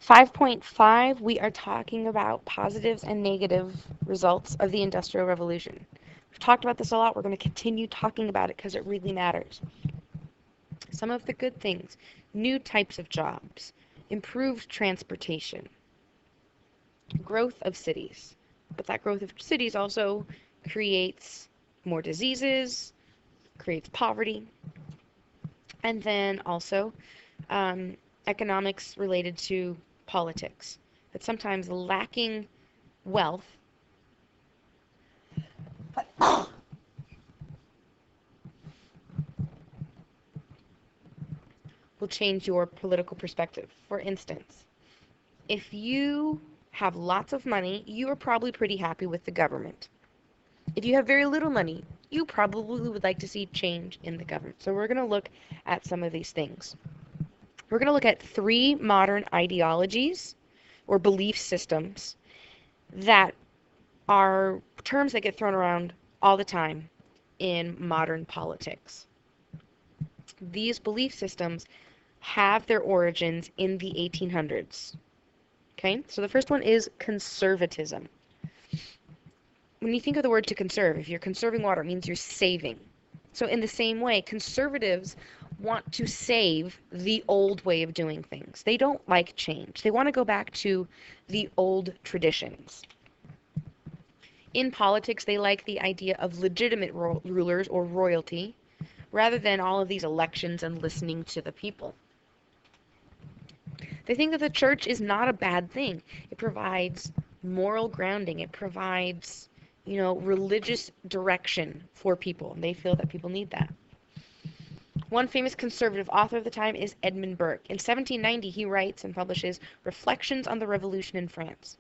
5.5, we are talking about positives and negative results of the Industrial Revolution. We've talked about this a lot. We're going to continue talking about it because it really matters. Some of the good things: new types of jobs, improved transportation, growth of cities. But that growth of cities also creates more diseases, creates poverty, and then also economics related to politics. That sometimes lacking wealth will change your political perspective. For instance, if you have lots of money, you are probably pretty happy with the government. If you have very little money, you probably would like to see change in the government. So we're going to look at some of these things. We're going to look at 3 modern ideologies or belief systems that are terms that get thrown around all the time in modern politics. These belief systems have their origins in the 1800s. Okay, so the first one is conservatism. When you think of the word to conserve, if you're conserving water, it means you're saving. So in the same way, conservatives want to save the old way of doing things. They don't like change. They want to go back to the old traditions. In politics, they like the idea of legitimate rulers or royalty, rather than all of these elections and listening to the people. They think that the church is not a bad thing. It provides moral grounding. It provides, religious direction for people. And they feel that people need that. One famous conservative author of the time is Edmund Burke. In 1790, he writes and publishes Reflections on the Revolution in France.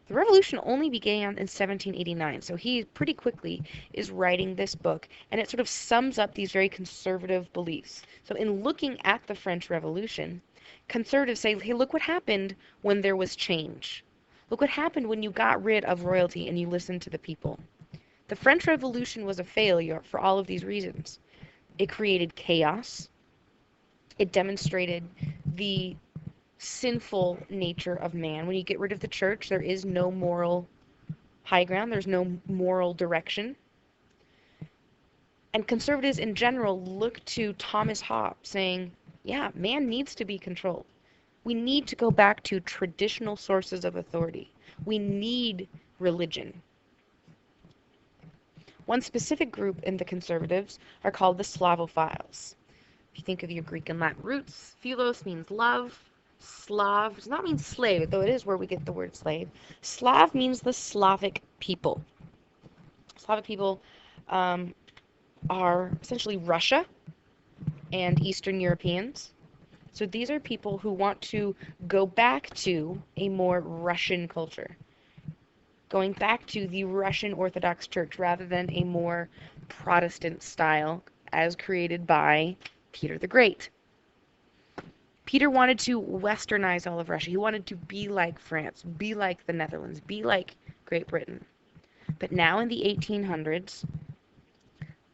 The revolution only began in 1789, so he pretty quickly is writing this book, and it sort of sums up these very conservative beliefs. So in looking at the French Revolution, conservatives say, hey, look what happened when there was change. Look what happened when you got rid of royalty and you listened to the people. The French Revolution was a failure for all of these reasons. It created chaos. It demonstrated the sinful nature of man. When you get rid of the church, there is no moral high ground. There's no moral direction. And conservatives in general look to Thomas Hobbes saying, yeah, man needs to be controlled. We need to go back to traditional sources of authority. We need religion. One specific group in the conservatives are called the Slavophiles. If you think of your Greek and Latin roots, philos means love. Slav does not mean slave, though it is where we get the word slave. Slav means the Slavic people. Slavic people are essentially Russia and Eastern Europeans. So these are people who want to go back to a more Russian culture, going back to the Russian Orthodox Church rather than a more Protestant style as created by Peter the Great. Peter wanted to westernize all of Russia. He wanted to be like France, be like the Netherlands, be like Great Britain. But now in the 1800s,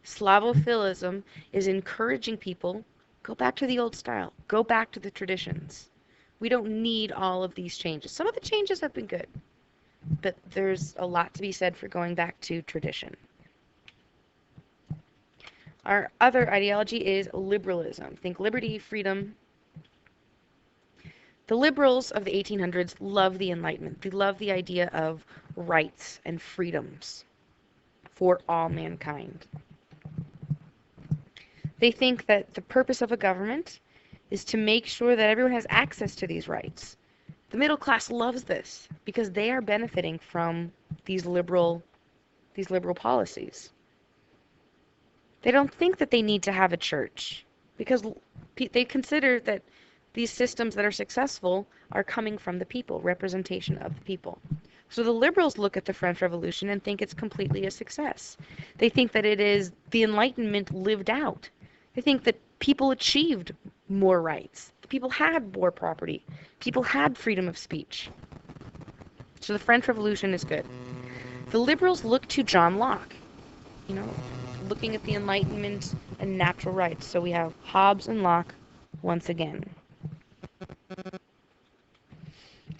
Slavophilism is encouraging people, go back to the old style, go back to the traditions. We don't need all of these changes. Some of the changes have been good, but there's a lot to be said for going back to tradition. Our other ideology is liberalism. Think liberty, freedom. The liberals of the 1800s love the Enlightenment. They love the idea of rights and freedoms for all mankind. They think that the purpose of a government is to make sure that everyone has access to these rights. The middle class loves this because they are benefiting from these liberal policies. They don't think that they need to have a church because they consider that these systems that are successful are coming from the people, representation of the people. So the liberals look at the French Revolution and think it's completely a success. They think that it is the Enlightenment lived out. They think that people achieved more rights. People had more property. People had freedom of speech. So the French Revolution is good. The liberals look to John Locke, looking at the Enlightenment and natural rights. So we have Hobbes and Locke once again.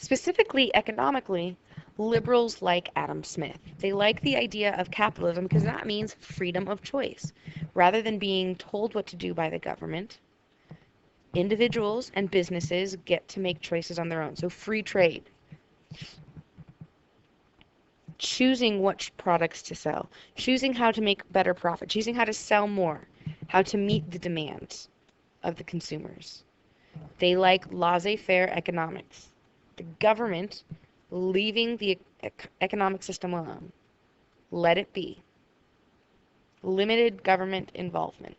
Specifically, economically, liberals like Adam Smith. They like the idea of capitalism because that means freedom of choice. Rather than being told what to do by the government, individuals and businesses get to make choices on their own. So free trade, choosing which products to sell, choosing how to make better profit, choosing how to sell more, how to meet the demands of the consumers. They like laissez-faire economics. The government leaving the economic system alone. Let it be. Limited government involvement.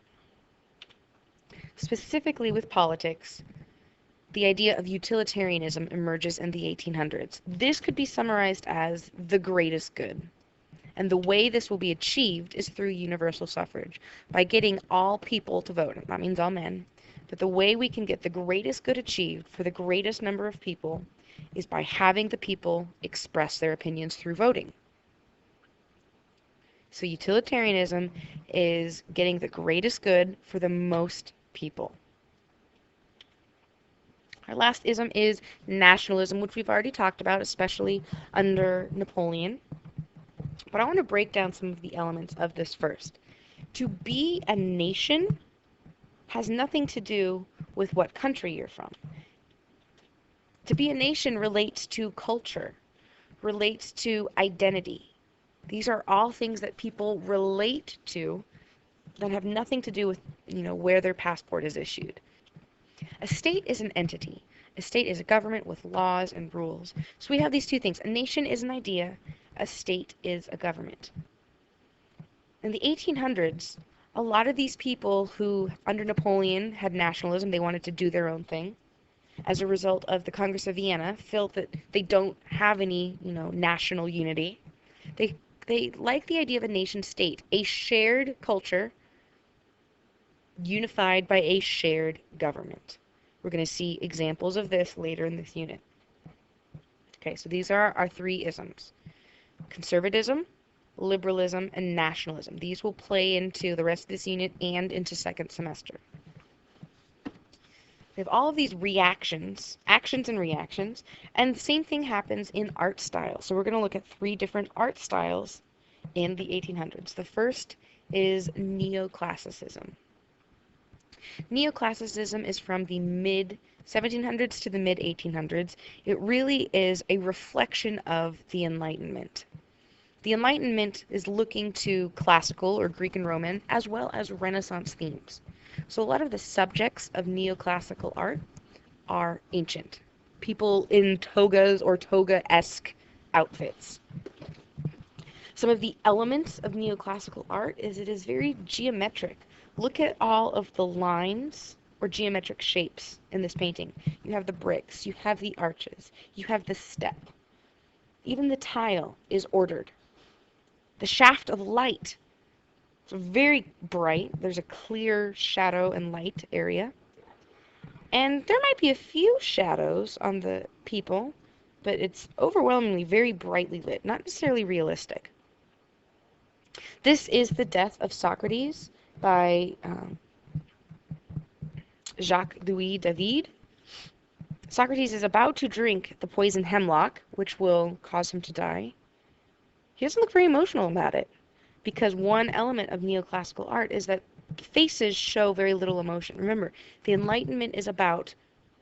Specifically with politics, the idea of utilitarianism emerges in the 1800s. This could be summarized as the greatest good. And the way this will be achieved is through universal suffrage, by getting all people to vote. That means all men. But the way we can get the greatest good achieved for the greatest number of people is by having the people express their opinions through voting. So utilitarianism is getting the greatest good for the most people. Our last ism is nationalism, which we've already talked about, especially under Napoleon. But I want to break down some of the elements of this first. To be a nation has nothing to do with what country you're from. To be a nation relates to culture, relates to identity. These are all things that people relate to that have nothing to do with, where their passport is issued. A state is an entity. A state is a government with laws and rules. So we have these two things. A nation is an idea. A state is a government. In the 1800s, a lot of these people who, under Napoleon, had nationalism, they wanted to do their own thing, as a result of the Congress of Vienna, felt that they don't have any, national unity. They like the idea of a nation state, a shared culture unified by a shared government. We're going to see examples of this later in this unit. Okay, so these are our three isms: conservatism, liberalism, and nationalism. These will play into the rest of this unit and into second semester. We have all of these reactions, actions and reactions, and the same thing happens in art style. So we're going to look at three different art styles in the 1800s. The first is neoclassicism. Neoclassicism is from the mid 1700s to the mid 1800s. It really is a reflection of the Enlightenment. The Enlightenment is looking to classical or Greek and Roman as well as Renaissance themes. So a lot of the subjects of neoclassical art are ancient. People in togas or toga-esque outfits. Some of the elements of neoclassical art is it is very geometric. Look at all of the lines or geometric shapes in this painting. You have the bricks, you have the arches, you have the step. Even the tile is ordered. The shaft of light, it's very bright. There's a clear shadow and light area. And there might be a few shadows on the people, but it's overwhelmingly very brightly lit, not necessarily realistic. This is The Death of Socrates by Jacques-Louis David. Socrates is about to drink the poison hemlock, which will cause him to die. He doesn't look very emotional about it, because one element of neoclassical art is that faces show very little emotion. Remember, the Enlightenment is about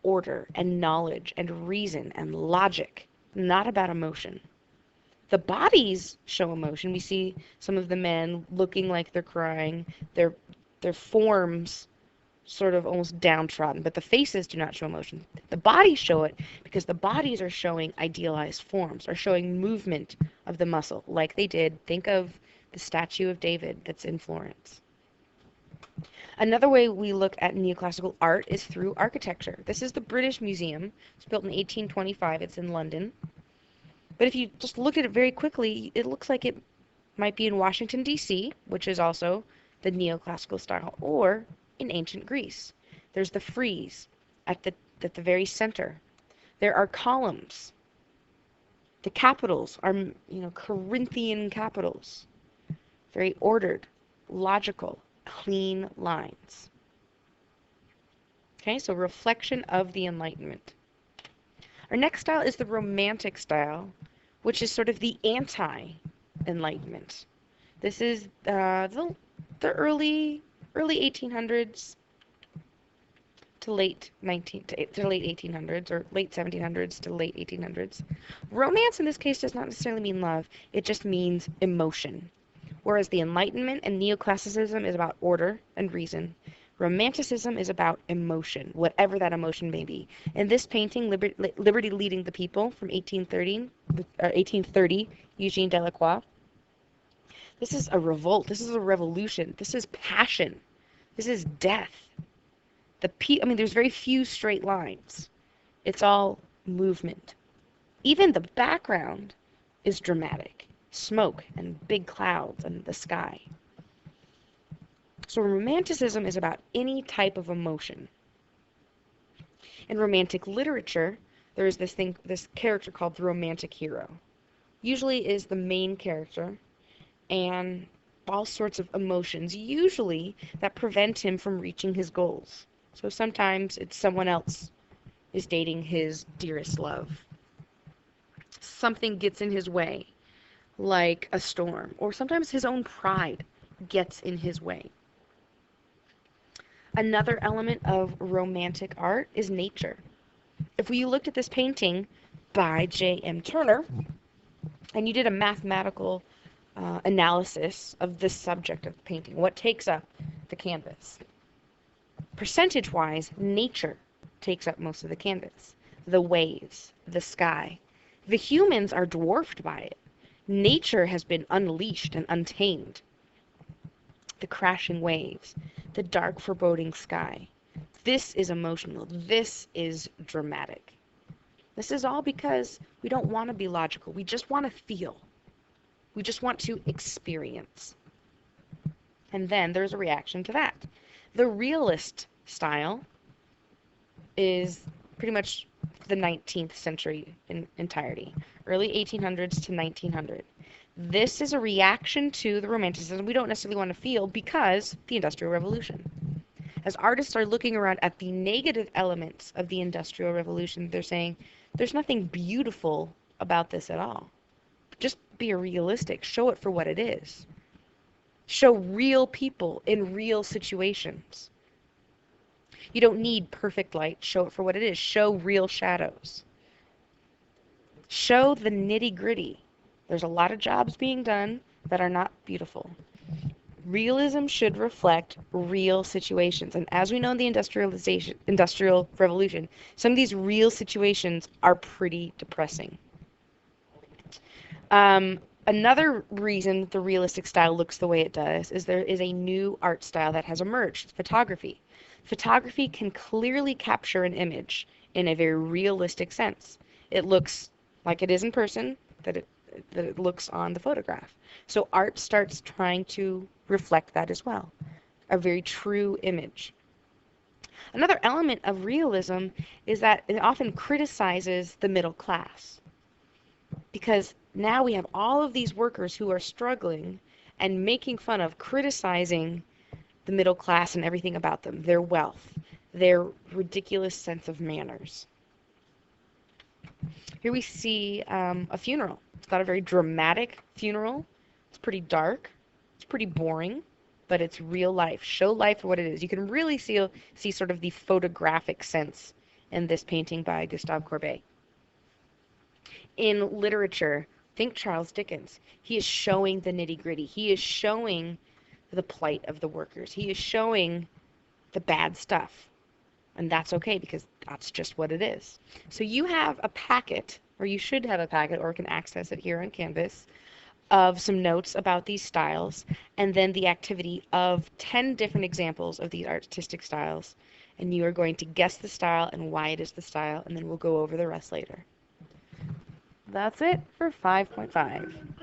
order and knowledge and reason and logic, not about emotion. The bodies show emotion. We see some of the men looking like they're crying, their forms sort of almost downtrodden, but the faces do not show emotion. The bodies show it because the bodies are showing idealized forms, are showing movement of the muscle, like they did. Think of the statue of David that's in Florence. Another way we look at neoclassical art is through architecture. This is the British Museum. It's built in 1825. It's in London. But if you just look at it very quickly, it looks like it might be in Washington, D.C., which is also the neoclassical style, or in ancient Greece. There's the frieze at the very center. There are columns. The capitals are, Corinthian capitals. Very ordered, logical, clean lines. Okay, so reflection of the Enlightenment. Our next style is the Romantic style, which is sort of the anti-Enlightenment. This is the early 1800s to late 1800s, or late 1700s to late 1800s. Romance in this case does not necessarily mean love, it just means emotion. Whereas the Enlightenment and Neoclassicism is about order and reason, Romanticism is about emotion, whatever that emotion may be. In this painting, Liberty Leading the People from 1830, Eugene Delacroix, this is a revolt, this is a revolution, this is passion, this is death. There's very few straight lines. It's all movement. Even the background is dramatic. Smoke and big clouds and the sky. So Romanticism is about any type of emotion. In Romantic literature, there is this character called the romantic hero. Usually is the main character, and all sorts of emotions, usually that prevent him from reaching his goals. So sometimes it's someone else is dating his dearest love. Something gets in his way, like a storm, or sometimes his own pride gets in his way. Another element of romantic art is nature. If you looked at this painting by J.M. Turner, and you did a mathematical analysis of this subject of the painting, what takes up the canvas? Percentage-wise, nature takes up most of the canvas. The waves, the sky. The humans are dwarfed by it. Nature has been unleashed and untamed. The crashing waves, the dark, foreboding sky. This is emotional. This is dramatic. This is all because we don't want to be logical. We just want to feel. We just want to experience. And then there's a reaction to that. The realist style is pretty much the 19th century in entirety, early 1800s to 1900. This is a reaction to the Romanticism we don't necessarily want to feel because the Industrial Revolution. As artists are looking around at the negative elements of the Industrial Revolution, they're saying, there's nothing beautiful about this at all. Just be realistic. Show it for what it is. Show real people in real situations. You don't need perfect light. Show it for what it is. Show real shadows. Show the nitty-gritty. There's a lot of jobs being done that are not beautiful. Realism should reflect real situations. And as we know in the Industrial Revolution, some of these real situations are pretty depressing. Another reason the realistic style looks the way it does is there is a new art style that has emerged, photography. Photography can clearly capture an image in a very realistic sense. It looks like it is in person, that it looks on the photograph. So art starts trying to reflect that as well, a very true image. Another element of realism is that it often criticizes the middle class, because now we have all of these workers who are struggling and making fun of, criticizing the middle class and everything about them, their wealth, their ridiculous sense of manners. Here we see a funeral. It's not a very dramatic funeral. It's pretty dark. It's pretty boring, but it's real life. Show life for what it is. You can really see sort of the photographic sense in this painting by Gustave Courbet. In literature, think Charles Dickens. He is showing the nitty-gritty. He is showing the plight of the workers. He is showing the bad stuff. And that's okay because that's just what it is. So you have a packet, or you should have a packet, or can access it here on Canvas, of some notes about these styles, and then the activity of 10 different examples of these artistic styles. And you are going to guess the style and why it is the style, and then we'll go over the rest later. That's it for 5.5.